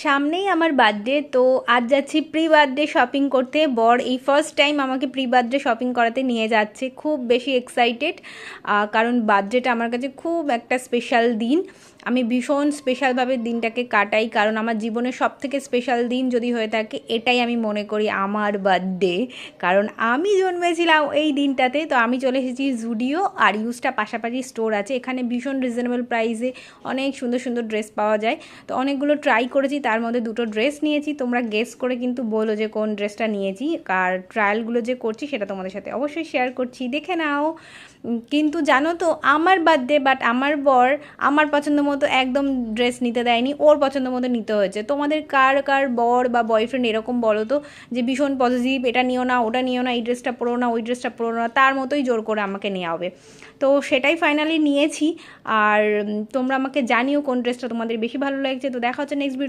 সামনেই আমার বার্থডে, তো আজ যাচ্ছি প্রি বার্থডে শপিং করতে। বর এই ফার্স্ট টাইম আমাকে প্রি বার্থডে শপিং করাতে নিয়ে যাচ্ছে, খুব বেশি এক্সাইটেড। কারণ বার্থডেটা আমার কাছে খুব একটা স্পেশাল দিন। আমি ভীষণ স্পেশালভাবে দিনটাকে কাটাই, কারণ আমার জীবনের সবথেকে স্পেশাল দিন যদি হয়ে থাকে এটাই আমি মনে করি আমার বার্থডে। কারণ আমি জন্মেছিলাম এই দিনটাতে। তো আমি চলে এসেছি জুডিও আর ইউজটা পাশাপাশি স্টোর আছে, এখানে ভীষণ রিজনেবল প্রাইসে অনেক সুন্দর সুন্দর ড্রেস পাওয়া যায়। তো অনেকগুলো ট্রাই করেছি, তার মধ্যে দুটো ড্রেস নিয়েছি। তোমরা গেস করে কিন্তু বলো যে কোন ড্রেসটা নিয়েছি, আর ট্রায়ালগুলো যে করছি সেটা তোমাদের সাথে অবশ্যই শেয়ার করছি, দেখে নাও। কিন্তু জানো তো আমার বার্থডে, বাট আমার বর আমার পছন্দ মতো একদম ড্রেস নিতে দেয়নি, ওর পছন্দ মতো নিতে হয়েছে। তোমাদের কার কার বর বা বয়ফ্রেন্ড এরকম বলো তো, যে ভীষণ পজিটিভ, এটা নিও না, ওটা নিও না, এই ড্রেসটা পরো না, ওই ড্রেসটা পরো না, তার মতোই জোর করে আমাকে নেওয়া হবে। তো সেটাই ফাইনালি নিয়েছি। আর তোমরা আমাকে জানিও কোন ড্রেসটা তোমাদের বেশি ভালো লাগছে। তো দেখা হচ্ছে নেক্সট ভিডিও।